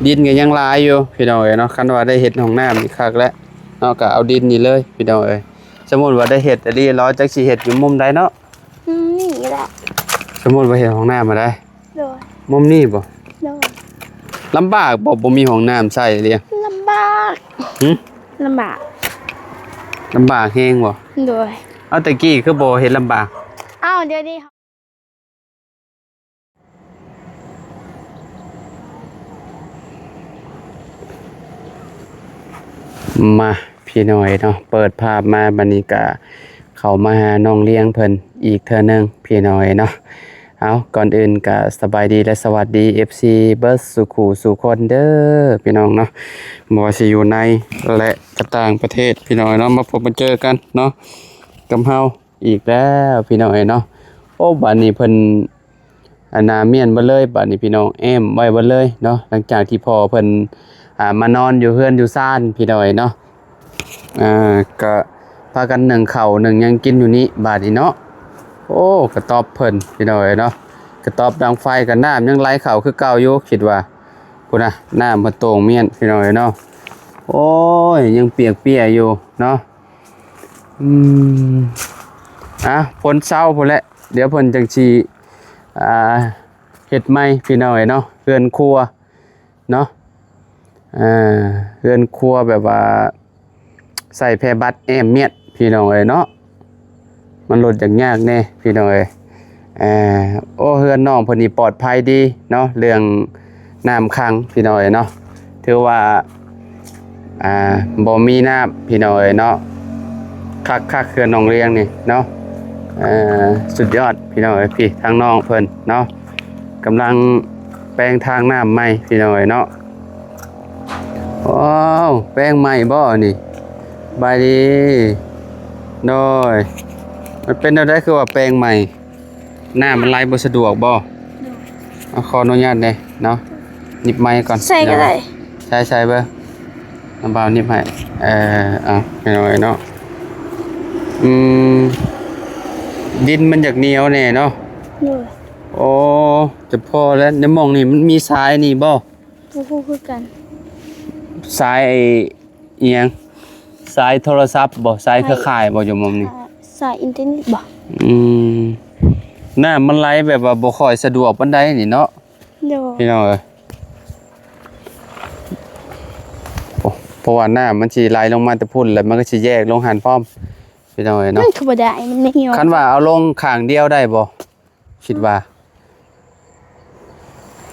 ดินก็ยังหลายอยู่พี่น้องเอ้ยเนาะคันว่าได้เฮ็ดห้องน้ำนี่คักแล้วเนาะก็เอาดินนี่เลยพี่น้องเอ้ยสมมุติว่าได้เฮ็ดอันนี้เราจักสิเฮ็ดอยู่มุมใดเนาะนี่แหละสมมุติว่าเฮ็ดห้องน้ำมาได้โดยมุมนี้บ่โดยลำบากบ่มีห้องน้ำใช้เลยลำบากลำบากลำบากแฮงบ่โดยเอาแต่กี้คือบ่เฮ็ดลำบากอ้าวเดี๋ยวนี้มาพี่น้อยเนาะเปิดภาพมาบัดนี้ก็เข้ามาหาน้องเลี้ยงเพิ่นอีกเทื่อนึงพี่น้อยเนาะเอาก่อนอื่นก็สบายดีและสวัสดี FC เบิร์ดสุขูสุคนเด้อพี่น้องเนาะบ่ว่าสิอยู่ในและก็ต่างประเทศพี่น้อยเนาะมาพบมาเจอกันเนาะกับเฮาอีกแล้วพี่น้อยเนาะโอ้บัดนี้เพิ่นอันนาเมียนบ่เลยบัดนี้พี่น้องแอมไว้บ่เลยเนาะหลังจากที่พ่อเพิ่นมานอนอยู่เฮือนอยู่ซ่านพี่น้อยเนาะก็พากัน1ข้าว1ยังกินอยู่นี้บาดนี้เนาะโอ้กระตอบเพิ่นพี่น้อยเนาะกระตอบดังไฟกับน้ำยังไหลเข้าคือเก่าอยู่คิดว่าพุ่นน่ะน้ำมันโต่งเมียนพี่น้อยเนาะโอ้ยยังเปียกอยู่เนาะฝนเช้าพุ่นแหละเดี๋ยวเพิ่นจังสิเฮ็ดใหม่พี่น้อยเนาะเรือนครัวเนาะเรือนครัวแบบว่าใส่แพรบัตรแอมเมียดพี่น้องเอ้ยเนาะมันลดยากแน่พี่น้องเอ้ยโอ้เฮือนน้องเพิ่นนี่ปลอดภัยดีเนาะเรื่องน้ำขังพี่น้องเอ้ยเนาะถือว่าบ่มีน้ำพี่น้องเอ้ยเนาะคักเฮือนน้องเลี้ยงนี่เนาะสุดยอดพี่น้องเอ้ยพี่ทางน้องเพิ่นเนาะกำลังแปลงทางน้ำใหม่พี่น้องเอ้ยเนาะว้าวแป้งใหม่บ่นี่บายดีโดยมันเป็นอะไรคือว่าแป้งใหม่หน้ามันไหลบ่สะดวกบ่ขออนุญาตเด้เนาะนิบไม้ก่อนใส่ก็ได้ใช่เบ้อน้ำเบานิบให้ให้หน่อยเนาะดินมันอยากเหนียวแน่เนาะโอ้จะพอแล้วในมองนี่มันมีทรายนี่บ่คือกันสายเอียงสายโทรศัพท์บ่สายเครือข่ายบ่อยู่มุมนี้สายอินเทอร์เน็ตบ่น่ามันไหลแบบว่าบ่ค่อยสะดวกปานใดนี่เนาะพี่น้องเอ้ยเพราะว่าน้ามันสิไหลลงมาแต่พุ่นแล้วมันก็สิแยกลงหันพร้อมพี่น้องเอ้ยเนาะมันคือบ่ได้มันเหนียวคันว่าเอาลงข้างเดียวได้บ่คิดว่า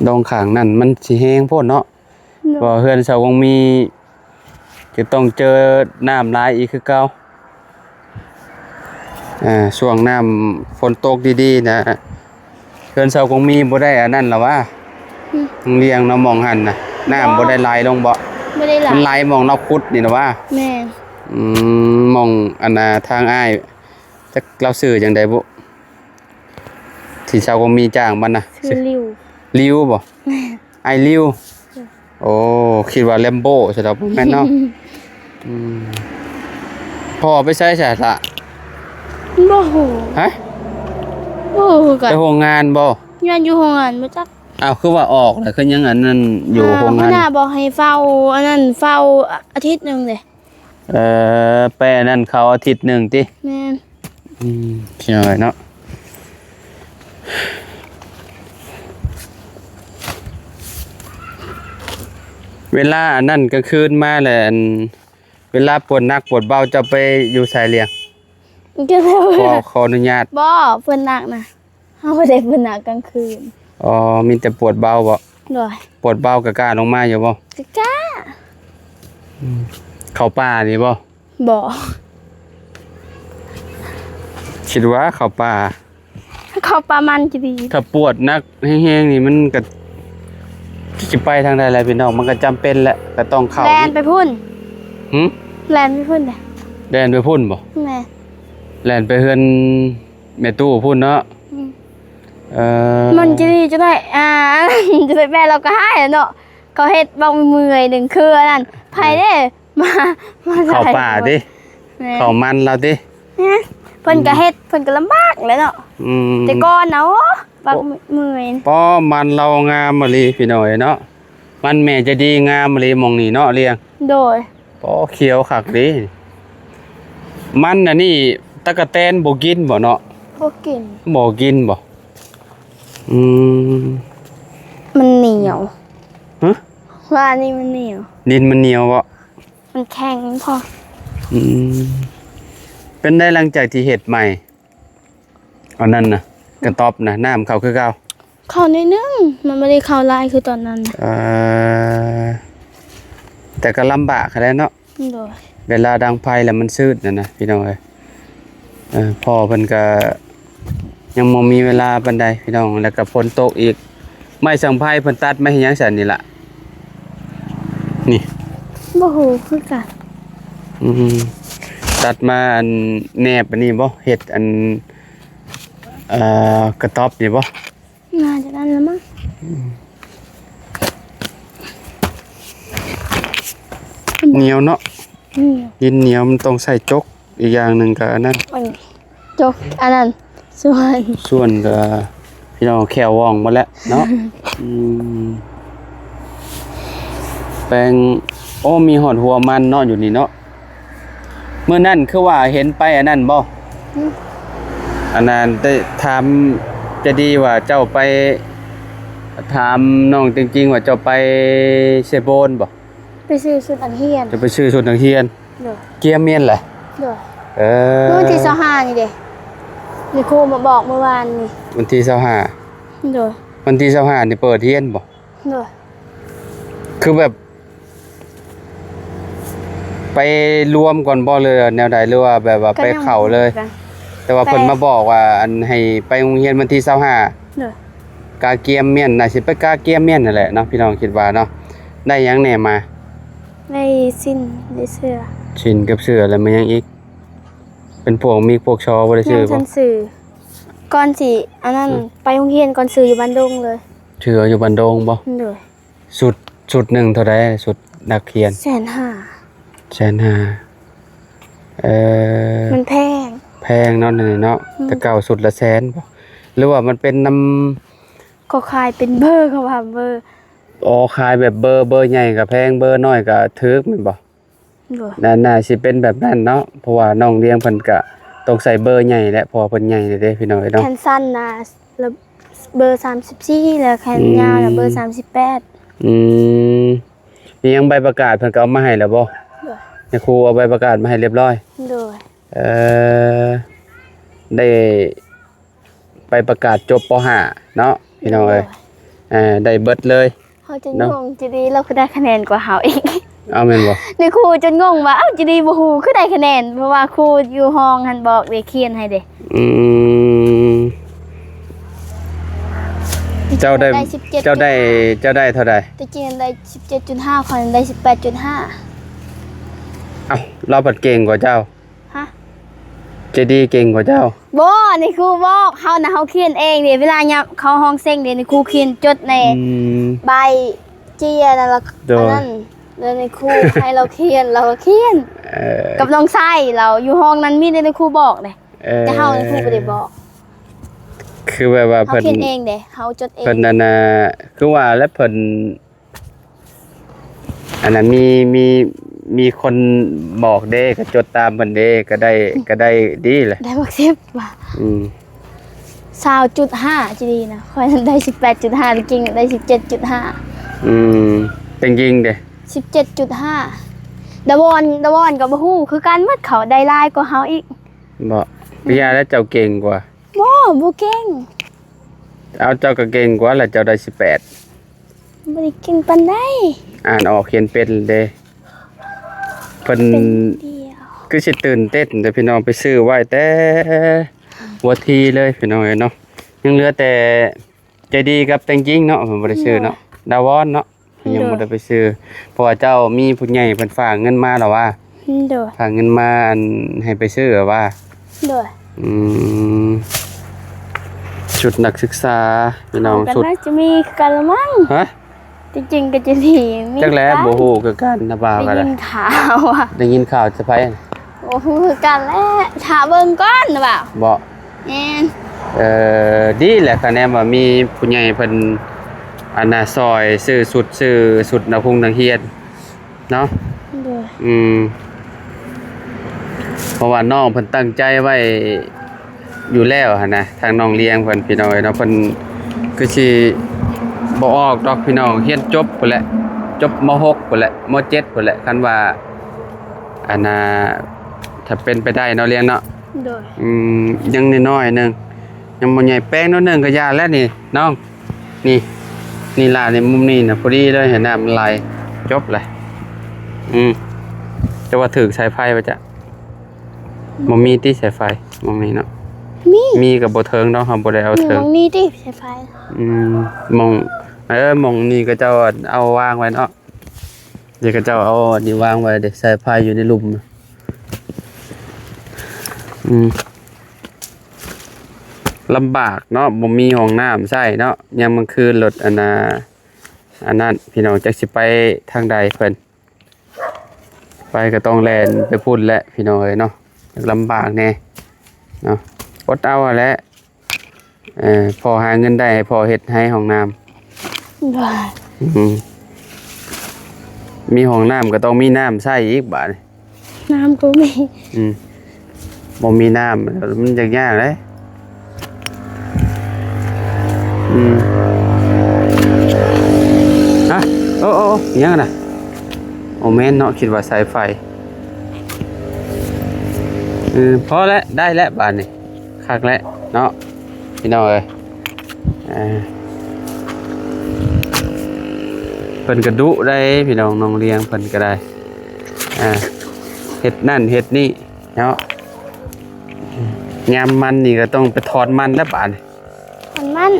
ลงข้างนั่นมันสิแห้งโพดเนาะเพราะเฮือนเสาคงมีจะต้องเจอน้ำหลายอีกคือเก่าช่วงน้ำฝนตกดีๆนะเฮือนเสาคงมีบ่ได้อันนั้นหรอวะเลี้ยงเนาะมองหันน่ะน้ำบ่ได้ไหลลงบ่ได้ไหลมันไหลมองเราขุดนี่นะว่าแม่มองอันน่ะทางอ้ายจักเราซื้อจังได๋บ่ที่เสาคงมีจ้างมันน่ะชื่อริวบ่ไอ้ริวโอ้คิดว่าแลมโบ้ใช่ดอกแม่นเนาะพ่อไปใช้ใช่ละบ่ฮู้ฮะบ่ฮู้กันไปโรงงานบ่งานอยู่โรงงานบ่จักอ้าวคือว่าออกแล้วคือยังอันนั้นอยู่โรงงานน่าบอกให้เฝ้าอันนั้นเฝ้าอาทิตย์นึงเลยไปนั่นเขาอาทิตย์นึงติแม่นใช่เนาะเวลาอันนั้นก็คืนมาแหละเวลาปวดหนักปวดเบาจะไปอยู่สายเลียงขออนุญาตบ่ปวดหนักนะเฮาบ่ได้ปวดหนักกลางคืนอ๋อมีแต่ปวดเบาบ่ด้วยปวดเบาก็กล้าลงมาอยู่บ่กล้าเข้าป่านี่บ่คิดว่าเข้าป่ามันจะดีถ้าปวดนักแห้งๆนี่มันก็จะไปทางใดอะไรพี่น้องมันก็จำเป็นแหละก็ต้องเข้าแลนไปพุ่นแลนไปพุ่นเด้แลนไปพุ่นบ่แม่แลนไปเฮือนแม่ตู้พุ่นเนาะมันจะดีจะได้จะได้แม่เราก็ให้เนาะเขาเฮ็ดบ่เมื่อยนึงคืออันนั้นไผเด้มาเข้าป่าดิเข้ามันเราดิเพิ่นก็เฮ็ดเพิ่นก็ลำบากเลยเนาะแต่ก่อนเนาะบางเมื่อยป้อมันเรางามมะลิพี่น้อยเนาะ มันแม่จะดีงามเลยหมองนี่เนาะเลี้ยง โดย โอ้เขียวคักเด้มันน่ะนี่ตะกะแตนบ่กินบ่เนาะ พวกกิน บ่กินบ่อืม มันเหนียว ฮะ ว่านี่มันเหนียว ดินมันเหนียวบ่ มันแข็งพอ อืมเป็นได้หลังจากที่เฮ็ดใหม่อันนั้นน่ะกระต๊อบน่ะน้ำเข้าคือเก่า เข้านิดนึงมันไม่ได้เข้าลายคือตอนนั้น แต่ก็ลำบากแหล้วเนาะ โดย เวลาดังไฟแล้วมันชืดนะพี่น้องเอ้ยพ่อเพิ่นก็ยังบ่มีเวลาปานใดพี่น้องแล้วก็ฝนตกอีกไม้สังไผเพิ่นตัดไม้ให้หยังซั่นนี่ล่ะนี่ บ่ฮู้คือกัน อืมตัดมาอันแนบอันนี้บ่เฮ็ดอันกระต๊อบนี่บ่ น่าจะนั่นแล้วมั้ง เหนียวเนาะ นี่ ดินเหนียวมันต้องใส่จกอีกอย่างหนึงก็อันนั้น มันจกอันนั้นส่วน ก็พี่น้องแควว่องหมดแล้วเนาะ อืมแปลงโอ้มีหอดหัวมันเนาะอยู่นี่เนาะเมื่อนั่นคือว่าเห็นไปอันนั้นบ่อันนั้นได้ถามจะดีว่าเจ้าไปถามน้องจริงๆว่าเจ้าไปเซโบนบ่ ไปซื้อสุดอันเฮียน จะไปชื่อชุดนักเรียน โดย เกียร์เมียนแหละ โดย เออ เมื่อวันที่25นี่เด้นี่ครูมาบอกเมื่อวานนี่ วันที่25 โดย วันที่25นี่เปิดเรียนบ่ โดย คือแบบ ไปรวมก่อนบ่เลยแนวใดหรือว่าแบบว่าไปเข้าเลย แต่ว่าเพิ่นมาบอกว่าอันให้ไปโรงเรียนวันที่25 โดย กาเกียมเมียนน่าสิไปกาเกียมเมียนนั่นแหละเนาะพี่น้องคิดว่าเนาะได้หยังแหน่มา ในสิ้นได้เสื้อ ชินกับเสื้อแล้วมันยังอีก เป็นพวกมีพวกชอบ่ได้ ยั ชื่อง บ่ ทันสื่อก่อนสิอันนั้นไปโรงเรียนก่อนสื่ออยู่บ้านดงเลย เชื่ออยู่บันดงบ่ โดย สุดหนึงเท่าใดสุดนักเรียน 150,000 150,000มันแพง แพงเนาะนี่เนาะแต่เก่าสุดละแสนบ่หรือว่ามันเป็นน้ำ ก็ขายเป็นเบอร์เขาว่าเบอร์ อ๋อขายแบบเบอร์ใหญ่ก็แพงเบอร์น้อยก็ถูกแม่นบ่ โดย น่าสิเป็นแบบนั้นเนาะเพราะว่าน้องเลี้ยงเพิ่นก็ต้องใส่เบอร์ใหญ่แหละเพอเพิ่นใหญ่เด้พี่น้องเนาะ แขนสั้นนะแล้วเบอร์34แล้วแขนยาวนะเบอร์38 อืมมียังใบประกาศเพิ่นก็เอามาให้แล้วบ่ โดย ให้ครูเอาใบประกาศมาให้เรียบร้อย โดย ได้ไปประกาศจบป .5 เนาะพี่น้องเอ้ยได้เบิดเลย เขาจะงงจะดีเราคือได้คะแนนกว่าเขาอีก เอาแม่นบ่ ในครูจนงงว่าเอ้าจะดีบ่ฮู้คือได้คะแนนเพราะว่าครูอยู่ห้องหันบอกเด็กเขียนให้เด้ อืมเจ้าได้ 17 เจ้าได้เท่าใด ตะกี้ได้ 17.5 คนได้ 18.5 เอ้าเราปัดเก่งกว่าเจ้า ฮะ เจดีเก่งกว่าเจ้า บ่นี่ครูบอกเฮานะเฮาเขียนเองเด้เวลาเนี่ยเขาห้องเซ็งเด้นี่ครูเขียนจดใน อืม ใบเจียนั่นละ โดย อันนั้นแล้วในครู ให้เราเขียนเราก็เขียน เออ กับน้องไส้เราอยู่ห้องนั้นมีในครูบอกเด้แต่เฮาในครูบ่ได้บอก คือแบบว่า เฮา เพิ่น เขียนเองเด้เฮาจดเอง เพิ่นนั่นน่ะคือว่าแล้วเพิ่นอันนั้นมีคนบอกเด้ก็จดตามเพิ่นเด้ก็ได้ดีแหละ ได้บัก10บาท อืม 20.5จะดีนะค่อยนั้นได้ 18.5จริงๆได้ 17.5 อืมเป็นจริงเด้ 17.5ดาวอนกับบ่ฮู้คือกันหมดเขาได้หลายกว่าเฮาอีก บ่วิทยาแล้วเจ้าเก่งกว่า บ่เก่ง เอาเจ้าก็เก่งกว่าแล้วเจ้าได้18 บ่ได้เก่งปานใด อ่านออกเขียนเป็นเด้เพิ่น เป็นเดียว คือสิตื่นเต้นแต่พี่น้องไปซื้อไว้แต่หัวทีเลยพี่น้องเอ้ยเนาะยังเหลือแต่ใจดีกับแตงจริงเนาะผมบ่ได้ซื้อเนาะดาวอนเนาะยังบ่ได้ไปซื้อเพราะว่าเจ้ามีผู้ใหญ่เพิ่นฝากเงินมาแล้วว่า โดย ฝากเงินมาอันให้ไปซื้อว่า โดย อืมชุดนักศึกษาพี่น้อง กัน ชุด น่าจะมีกันละมั้ง ฮะ จริงๆก็จะมี จักแลบ่ฮู้คือกันนะบ่าว ได้ กัน ยินข่าวอ่ะ ได้ยินข่าวจะไป โอ้โหคือกันแล้วถาเบิ่งก่อนนะบ่าว บ่ แม่น ดีแหละคะแนนว่ามีผู้ใหญ่เพิ่น อันน่ะซอยซื้อสุดนักพงนักเรียนเนาะ โดย เพราะว่าน้องเพิ่นตั้งใจไว้อยู่แล้วหั่นนะทางน้องเลี้ยงเพิ่นพี่น้องเนาะเพิ่นคือสิบ่ออกดอกพี่น้องเรียนจบพุ่นแหละจบม .6 พุ่นแหละม .7 พุ่นแหละคันว่าอันน่ะถ้าเป็นไปได้เนาะเลี้ยงเนาะ โดย ยังน้อยๆหนึงยังบ่ใหญ่แป้งน้อยหนึงก็ยาแล้วนี่น้องนี่นี่ล่ะในมุมนี้น่ะพอดีเลยเห็นน้ำมันไหลจบเลยจะว่าถึกสายไฟป่ะจ๊ะบ่มีที่สายไฟบ่มีเนาะ มีกับบ่เทิงเนาะเฮาบ่ได้เอา หนู เทิง นี่ดิใช้ไฟ มองมองนี่ก็เจ้าเอาวางไว้เนาะเดี๋ยวก็เจ้าเอานี่วางไว้เดี๋ยวสายไฟอยู่ในหลุมลำบากเนาะบ่มีห้องน้ำใช้เนาะยามกลางคืนรถอันนั้นพี่น้องจักสิไปทางใดเพิ่นไปก็ต้องแล่นไปพุ่นแหละพี่น้องเอ้ยเนาะลำบากแน่เนาะอดเอาแหละพอหาเงินได้พอเฮ็ดให้ห้องน้ำ โดย มีห้องน้ำก็ต้องมีน้ำใช้อีกบาด น้ำก็มี บ่มีน้ำมันยากเลยฮะโอ้ยังน่ะโอ้แม่นเนาะคิดว่าสายไฟพอแล้วได้แล้วบาดนี้คักแล้วเนาะพี่น้องเอ้ยเพิ่นก็ดุได้พี่น้องน้องเลี้ยงเพิ่นก็ได้เฮ็ดนั่นเฮ็ดนี่เนาะยามมันนี่ก็ต้องไปถอนมันแล้วบาดนี้ มัน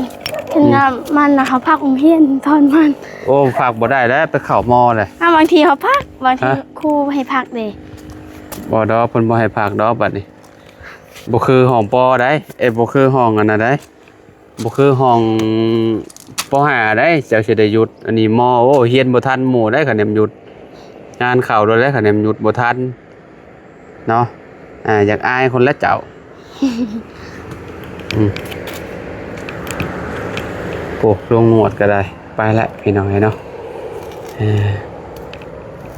ถึงน้ำมันนะเขาพักโรงเรียนตอนมัน โอ้ฝากบ่ได้แล้วไปเข้ามอเลย บางทีเขาพักบางทีครูให้พักเลย บ่ดอกเพิ่นบ่ให้ฝากดอกบัดนี้บ่คือห้องปอได้บ่คือห้องอันนั้นได้บ่คือห้องป.5 ได้เจ้าสิได้หยุดอันนี้มอโอ้เรียนบ่ทันหมู่ได้คะแนนหยุดงานเข้าโดยได้คะแนนหยุดบ่ทันเนาะอยากอายคนละเจ้าโอ้ลงหนวดก็ได้ไปแล้วพี่น้องเนาะ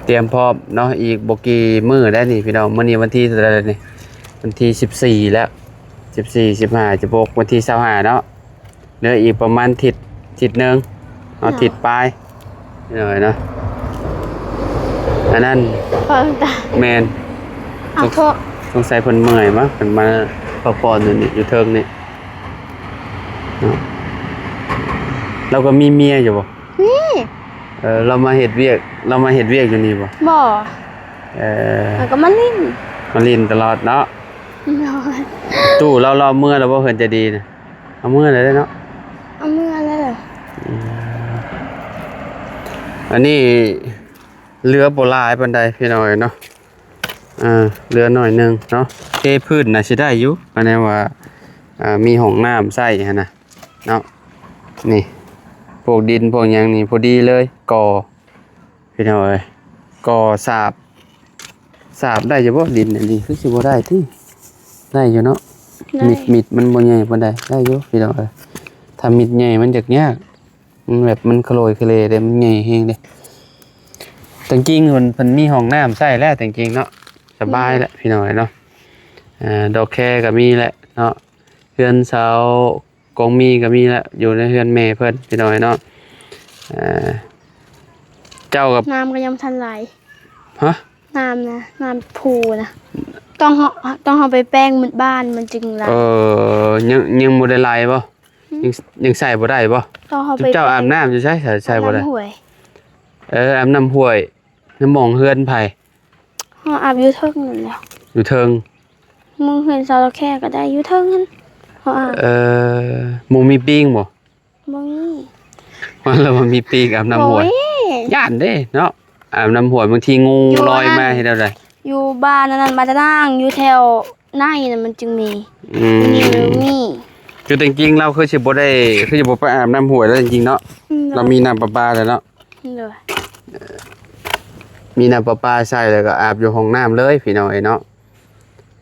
เตรียมพร้อมเนาะอีกบ่กี่มื้อได้นี่พี่น้องมื้อนี้วันที่เท่าไหร่นี่วันที่14แล้ว14 15 16วันที่25เนาะเหลืออีกประมาณทิศนึงเอาทิศปลายหน่อยเนาะอันนั้น พอตา แมน เอาโทษ สงสัยเพิ่นเมื่อยมั้งเพิ่นมาพักผ่อนอยู่นี่อยู่เทิงนี่เนาะเราก็มีเมียอยู่บ่ นี่ เรามาเฮ็ดเวียกอยู่นี่บ่ บ่ แล้ว ก็มันนิ่ม มาลินตลอดเนาะ นอน ตู้เราเมื่อแล้วบ่เพิ่นจะดีนะเอาเมื่อเลยเนาะ เอาเมื่อแล้วเหรอ อันนี้เรือโบราณปานใดพี่น้อยเนาะเรือหน่อยนึงเนาะเทพื้นน่ะสิได้อยู่อันนี้ว่ามีห้องน้ำใช้หั่นน่ะเนาะนี่พวกดินพวกหยังนี่พอดีเลยก่อพี่น้อยก่อสาบได้อยู่บ่ดินอันนี้คือสิบ่ได้ติได้อยู่เนาะมิดมันบ่ใหญ่ปานใดได้อยู่พี่น้อยถ้ามิดใหญ่มันจะยากมันแบบมันโคลยเคลเด้มันใหญ่แฮงเด้จริงๆเพิ่นมีห้องน้ำใช้แล้วจริงๆเนาะสบายแล้วพี่น้อยเนาะดอกแคก็มีแล้วเนาะเฮือนเสากงมีก็มีแล้วอยู่ในเฮือนแม่เพิ่นพี่น้อยเนาะเจ้ากับ น้ำก็ยังทันไหล ฮะ น้ำนะน้ำพูนะต้องเอาไปแป้งมันบ้านมันจึงไหล ยังบ่ได้ไล่บ่ยังใส่บ่ได้บ่ ต้องเอาไป เจ้าอาบน้ำอยู่ใส่บ่ได้ น้ำห่วย อาบน้ำห้วยน้ำหมองเฮือนไผ เขาอาบอยู่เทิงนั่นแหละ อยู่เทิง มึงเห็นซาลาแค่ก็ได้อยู่เทิงนั่นเขาอาบ หมูมีปิ้งบ่ บ่มี มันแล้วมันมีปิ้งอาบน้ำห้วย โอ้ย ย่านเด้เนาะอาบน้ำห้วยบางทีงู อยู่ ลอย นั่น มาเฮ็ดเอาได้ อยู่บ้านนั่นมาจะนั่งอยู่แถวในนั่นมันจึงมี นี่มี คือจริงๆเราคือสิบ่ไปอาบน้ำห้วยแล้วจริงๆเนาะเรามีน้ำประปาแล้วเนาะ เลย มีน้ำประปาใช้แล้วก็อาบอยู่ห้องน้ำเลยพี่น้องเนาะ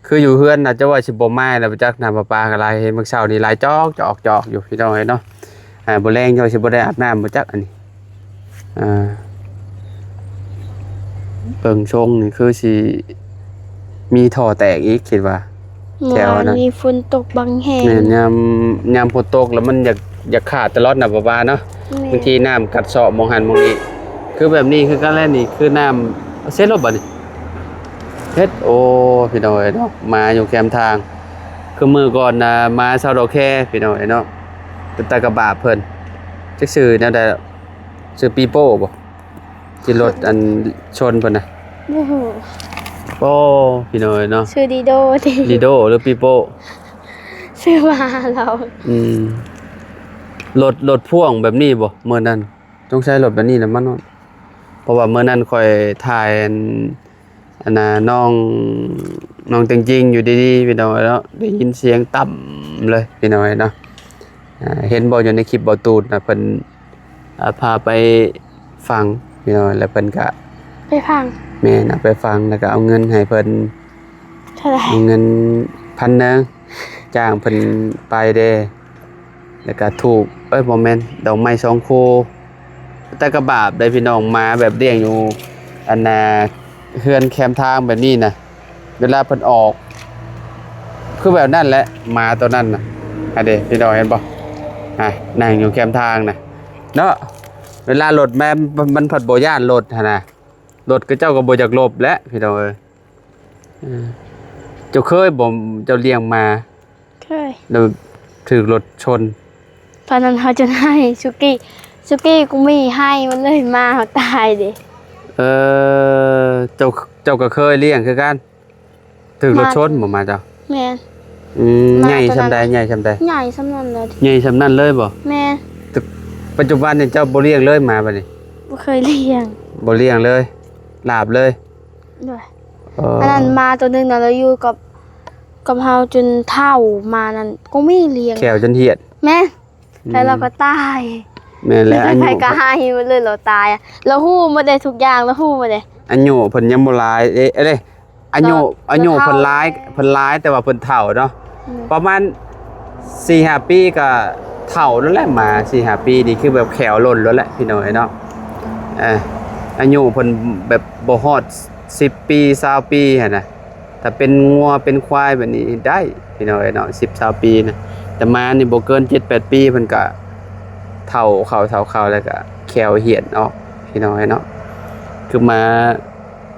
คืออยู่เฮือนน่ะจะว่าสิบ่มาแล้วจักน้ำประปาก็หลายเห็นเมื่อเช้านี้หลายจอกอยู่พี่น้องเนาะ บ่แรงเจ้าสิบ่ได้อาบน้ำบ่จักอันนี้เบิ่งทรงนี่คือสิมีท่อแตกอีกคิดว่าแถวนั้น มีฝนตกบางแห่ง แม่นยามฝนตกแล้วมันอยากขาดตลอดน่ะบ่าเนาะบางทีน้ำกัดเซาะมองหันมองนี้คือแบบนี้คือกันแล่นนี่คือน้ำเซ็ตรถบ่นี่เฮ็ดโอ้พี่น้อยเนาะมาอยู่แคมทางคือมื้อก่อนน่ะมาเซาดอกแค่พี่น้อยเนาะเป็นตากระบาเพิ่นจักชื่อแนวใดชื่อปีโป้บ่ที่รถอันชนเพิ่นน่ะ โอ้โห โอ้พี่น้อยเนาะ ชื่อดีโดดิ ลีโดหรือปีโป้ ชื่อมาเรา รถพ่วงแบบนี้บ่เมื่อนั้นต้องใช้รถแบบนี้แหละมันเนาะเพราะว่าเมื่อนั้นค่อยถ่ายอันน่ะน้องจริงๆอยู่ดีๆพี่น้อยเนาะได้ยินเสียงต่ำเลยพี่น้อยเนาะเห็นบ่อยู่ในคลิปบ่ตูดน่ะเพิ่นพาไปฟังพี่น้อยแล้วเพิ่นก็ ไปฟัง แม่น่ะไปฟังแล้วก็เอาเงินให้เพิ่น เท่าไหร่ เอาเงิน1,000นึงจ้างเพิ่นไปเด้แล้วก็ถูกบ่แม่นดอกไม้2คู่แต่ก็บาปได้พี่น้องมาแบบเลี้ยงอยู่อันน่ะเฮือนแคมทางแบบนี้น่ะเวลาเพิ่นออกคือแบบนั้นแหละมาตัวนั้นน่ะอันเด้พี่น้องเห็นบ่นั่งอยู่แคมทางน่ะเนาะเวลารถแม่มันผัดบ่ย่านรถหั่นน่ะรถก็เจ้าก็บ่อยากหลบแหละพี่น้องเอ้ยเจ้าเคยบ่เจ้าเลี้ยงมา เคย แล้วถูกรถชน ตอนนั้นเขาจะให้สุกี้กูมีให้มันเลยมาเขาตายดิ เจ้าก็เคยเลี้ยงคือกันถูกรถชนบ่มาเจ้า แม่น ใหญ่ซำใดใหญ่ซำใด ใหญ่สำนันเลย ใหญ่ซำนั้นเลยบ่ แม่น ปัจจุบันนี่เจ้าบ่เลี้ยงเลยมาบัดนี้ บ่เคยเลี้ยง บ่เลี้ยงเลยลาบเลย ด้วยอันนั้นมาตัวหนึงน่ะเราอยู่กับเฮาจนเฒ่ามานั่นก็ไม่เลี้ยง แขวจนเหียด แม่แล้วเราก็ตาย แม่นแล้วอายุ ใครก็ให้มันเลยเราตายอะเราฮู้มาได้ทุกอย่างแล้วฮู้มาได้ อายุเพิ่นยังบ่หลายเด้อายุ เรา เพิ่นหลายแต่ว่าเพิ่นเฒ่าเนาะประมาณ 4-5 ปีก็เฒ่าแล้วแหละมา 4-5 ปีนี่คือแบบแขวหล่นแล้วแหละพี่น้อยเนาะอายุเพิ่นแบบบ่ฮอด10 ปี20 ปีหั่นน่ะถ้าเป็นงัวเป็นควายแบบนี้ได้พี่น้อยเนาะ10 20 ปีนะแต่มานี่บ่เกิน 7-8 ปีเพิ่นก็เฒ่าเข้าแล้วก็แขวเหี่ยนออกพี่น้อยเนาะคือมา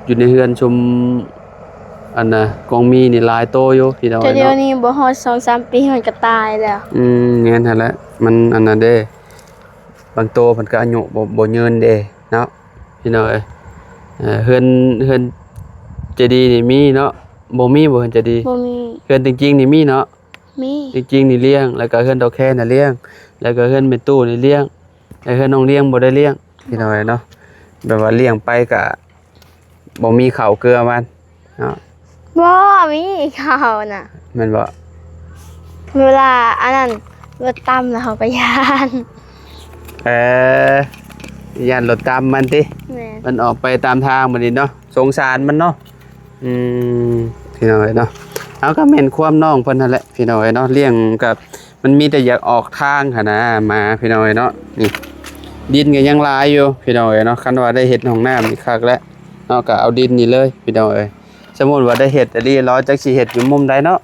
อยู่ในเฮือนชุมอันน่ะกองมีนี่หลายโตอยู่พี่น้อย แต่เดี๋ยว เนาะ นี้บ่ฮอด 2-3 ปีมันก็ตายแล้ว งั้นหั่นแหละมันอันนั้นเด้บางโตเพิ่นก็อายุบ่ยืนเด้เนาะพี่น้อยเฮือนเจดีย์นี่มีเนาะบ่มีบ่เฮือนเจดีย์ บ่มี เฮือนจริงๆนี่มีเนาะ มี จริงๆนี่เลี้ยงแล้วก็เฮือนดอกแค่น่ะเลี้ยงแล้วก็เฮือนแม่ตู้นี่เลี้ยงแล้วเฮือนน้องเลี้ยงบ่ได้เลี้ยงพี่น้อยเนาะแบบว่าเลี้ยงไปก็บ่มีข้าวเกลือมันเนาะ บ่มีข้าวน่ะ แม่นบ่ เวลาอันนั้นรถตำแล้วเขาก็ย่าน ย่านรถตามมันติ แม่ มันออกไปตามทางมันนี่เนาะสงสารมันเนาะพี่น้อยเนาะเอาก็แม่นความน้องเพิ่นนั่นแหละพี่น้อยเนาะเลี้ยงกับมันมีแต่อยากออกทางหั่นนะมาพี่น้อยเนาะนี่ดินก็ยังหลายอยู่พี่น้อยเนาะคันว่าได้เฮ็ดห้องน้ำนี่คักแล้วเนาะก็เอาดินนี่เลยพี่น้อยสมมุติว่าได้เฮ็ดอันนี้รอจักสิเฮ็ดอยู่มุมใดเนาะ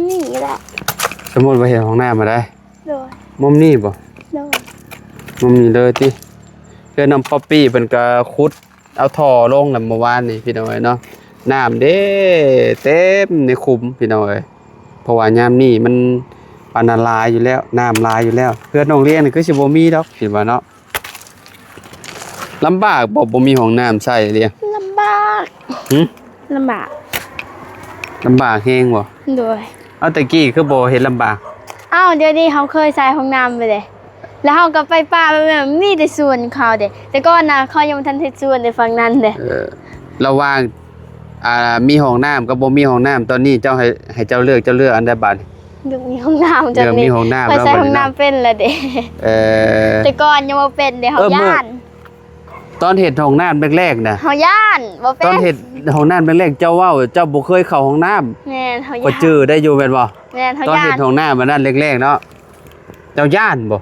นี่แหละ สมมุติว่าเฮ็ดห้องน้ำมาได้ โดย มุมนี้บ่ โดย มุมนี้เลยติคือน้ำป๊อปปี้เพิ่นก็ขุดเอาท่อลงแล้วเมื่อวานนี่พี่น้อยเนาะน้ำเด้เต็มในคุมพี่น้อยเพราะว่ายามนี้มันปานลายอยู่แล้วน้ำลายอยู่แล้วเพื่อนน้องเรียนนี่คือสิบ่มีดอกคิดว่าเนาะลำบากบ่มีห้องน้ำใช้เรียง ลำบาก หึ ลำบาก ลำบากแฮงบ่ โดย เอาแต่กี้คือบ่เฮ็ดลำบาก อ้าวเดี๋ยวนี้เขาเคยใส่ห้องน้ำไปเลยแล้วเขาก็ไปป่าไปแบบมีแต่ส่วนเขาเด้แต่ก่อนนะเขายังบ่ทันเฮ็ดส่วนในฝั่งนั้นเด้ ระหว่างมีห้องน้ำกับบ่มีห้องน้ำตอนนี้เจ้าให้เจ้าเลือกอันใดบัด เดี๋ยวมีห้องน้ำจน เดี๋ยวมี นี้ ห้องน้ำ ไป แล้ว ใส่ บัด ห้อง นี้ น้ำเป็นแล้วเด้ เอ่อ แต่ก่อนยังบ่เป็นเด้เขา เออเมื่อ ย่าน ตอนเฮ็ดห้องน้ำแรกๆน่ะ เขาย่านบ่เป็ ตอน นเฮ็ดห้องน้ำแรกๆเจ้าเว้าเจ้าบ่เคยเข้าห้องน้ำ แม่นเขา ก็ ย่าน จื้อได้อยู่แม่นบ่ แม่นเขา ตอน ย่า เฮ็ น ดห้องน้ำมันนั่นแรกๆเนาะเจ้าย่านบ่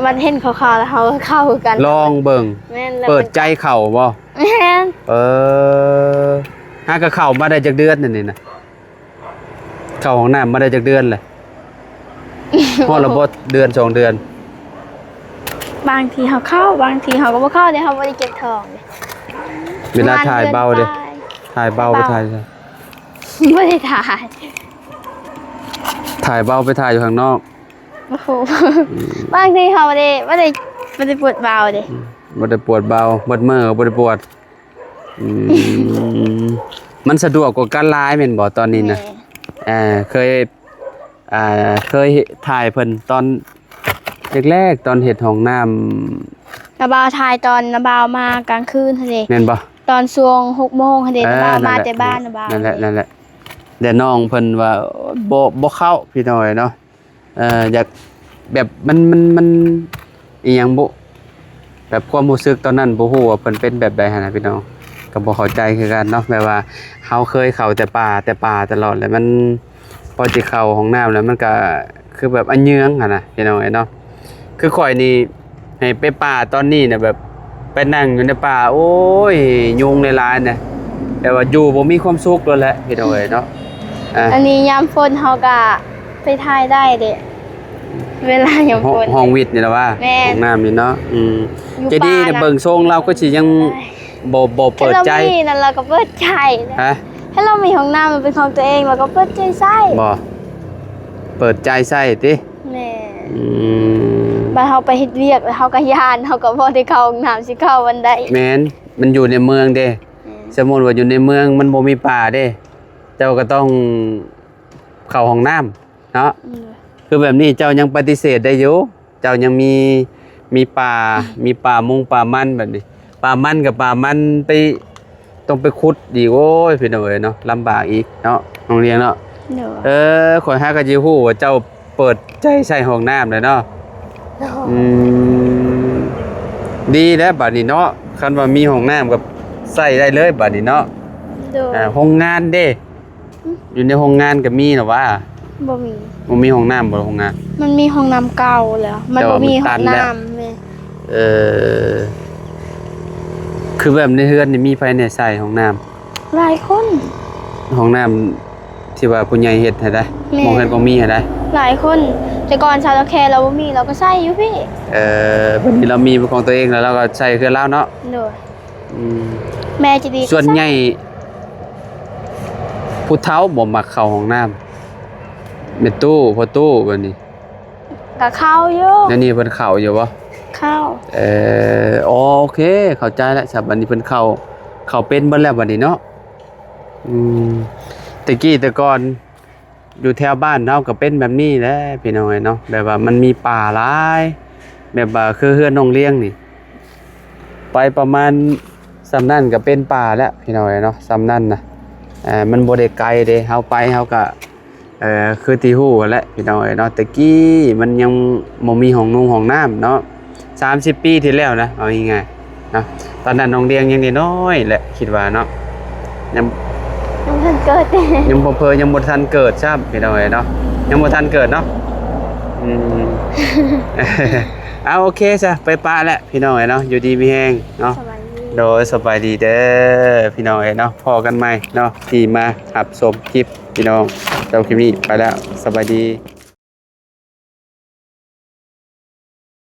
มันเห็นเขาๆแล้วเขาก็เข้ากัน ลองเบิ่ง แม่นแล้ว เปิดใจเข้าบ่ แม่น หาก็เข้ามาได้จักเดือนนั่นนี่นะเข้าห้องน้ำมาได้จักเดือนเลย ฮอดละบ่เดือน2เดือน บางทีเขาเข้าบางทีเขาก็บ่เข้าเดี๋ยวเขาบ่ได้เก็บทองเลย เวลาถ่ายเบาเด้ถ่ายเบาไปถ่าย ไม่ได้ถ่าย ถ่ายเบาไปถ่ายอยู่ข้างนอก โอ้โหบางทีเขาไม่ได้ปวดเบาเด้ บ่ได้ปวดเบาเบิดมือก็บ่ได้ปวดมันสะดวกกว่าการไลฟ์แม่นบ่ตอนนี้นะเคยถ่ายเพิ่นตอนแรกๆตอนเฮ็ดห้องน้ำ ระบาวถ่ายตอนระบาวมากลางคืนหั่นเด้ แม่นบ่ ตอนช่วง6 โมงหั่นเด้ระบาวมาแต่บ้านระบาว นั่นแหละแต่น้องเพิ่นว่าบ่เข้าพี่น้อยเนาะอยากแบบมันอีหยังบ่แบบความรู้สึกตอนนั้นบ่ฮู้ว่าเพิ่นเป็นแบบใดหั่นน่ะพี่น้องก็บ่เข้าใจคือกันเนาะแบบว่าเฮาเคยเข้าแต่ป่าตลอดแล้วมันพอสิเข้าห้องน้ำแล้วมันก็คือแบบอันเยื้องหั่นน่ะพี่น้องเนาะคือข่อยนี่ให้ไปป่าตอนนี้น่ะแบบไปนั่งอยู่ในป่าโอ้ยยุงในร้านน่ะแต่ว่าอยู่บ่มีความสุขแล้วแหละพี่น้องเนาะอันนี้ยามฝนเขาก็ไปถ่ายได้เด้เวลายามฝน ห้องวิทย์นี่ล่ะว่า แม่น ห้องน้ำนี่เนาะอยู่ จะดี ป่า นะ นะ เบิ่งทรงเราก็สิยังบ่เปิดใจ ถ้าเรามีนั่นเราก็เปิดใจนะ ฮะ ถ้าเรามีห้องน้ำมันเป็นของตัวเองเราก็เปิดใจใส่ บ่เปิดใจใส่ติ แม่ อืม บัดเฮาไปเฮ็ดเวียกแล้วเฮาก็ย่านเฮาก็บ่ได้เข้าห้องน้ำสิเข้าวันใด แม่นมันอยู่ในเมืองเด้สมมุติว่าอยู่ในเมืองมันบ่มีป่าเด้ เจ้าก็ต้องเข้าห้องน้ำเนาะคือแบบนี้เจ้ายังปฏิเสธได้อยู่เจ้ายังมีป่ามุงป่ามันแบบนี้ป่ามันกับป่ามันไปต้องไปขุดอีกโอ้ยพี่น้องเอ้ยเนาะลำบากอีกเนาะโรงเรียนเนาะ เด้อ ข่อยหาก็สิฮู้ว่าเจ้าเปิดใจใส่ห้องน้ำเลยเนาะดีแล้วบัดนี้เนาะคันว่ามีห้องน้ำกับใส่ได้เลยบัดนี้เนาะ เด้อ โรงงานเด้อยู่ในโรงงานก็มีเหรอวะ บ่มี บ่มีห้องน้ำบ่โรงงาน มันมีห้องน้ำเก่าแล้วมัน แต่ บ่ ว่ามัน มีห้ ตั อง นแล้ว น้ำแม่ คือแบบในเฮือนนี่มีไผเนี่ยใส่ห้องน้ำ หลายคน ห้องน้ำที่ว่าผู้ใหญ่เฮ็ดให้ได้ แม่ มองเห็นบ่มีให้ได้ หลายคนแต่ก่อนชาวตะแคเราบ่มีเราก็ใช้อยู่พี่ บัดนี้เรามีเป็นของตัวเองแล้วเราก็ใช้คือแล้วเนาะ เด้อ อืม แม่จะดี ส่วนใหญ่ผู้เฒ่าบ่มักเข้าห้องน้ำแม่ตู้พ่อตู้บัดนี้ ก็เข้าอยู่ เดี๋ยวนี้เพิ่นเข้าอยู่บ่ เข้า โอเคเข้าใจแล้วครับบัดนี้เพิ่นเข้าเป็นเบิดแล้วบัดนี้เนาะแต่ก่อนอยู่แถวบ้านเนาะก็เป็นแบบนี้แหละพี่น้องเนาะแบบว่ามันมีป่าหลายแบบว่าคือเฮือนน้องเลี้ยงนี่ไปประมาณสำนั่นก็เป็นป่าแล้วพี่น้องเนาะสำนั่นนะมันบ่ได้ไกลเด้เฮาไปเฮาก็คือที่ฮู้แหละพี่น้องเนาะตะกี้มันยังบ่มีห้องนุ่งห้องน้ำเนาะ30 ปีที่แล้วนะเอาง่ายๆเนาะตอนนั้นน้องเลี้ยงยังน้อยๆแหละคิดว่าเนาะยัง ยังเพิ่งเกิด ยังบ่เพอยังบ่ทันเกิดใช่พี่น้องเนาะยังบ่ทันเกิดเนาะเอาโอเคซะไปปะแล้วพี่น้องเนาะอยู่ดีมีแฮงเนาะ สบายดี โดยสบายดีเด้อพี่น้องเนาะพอกันใหม่เนาะที่มารับชมคลิปพี่น้องเจ้าคลิปนี้ไปแล้วสบายดี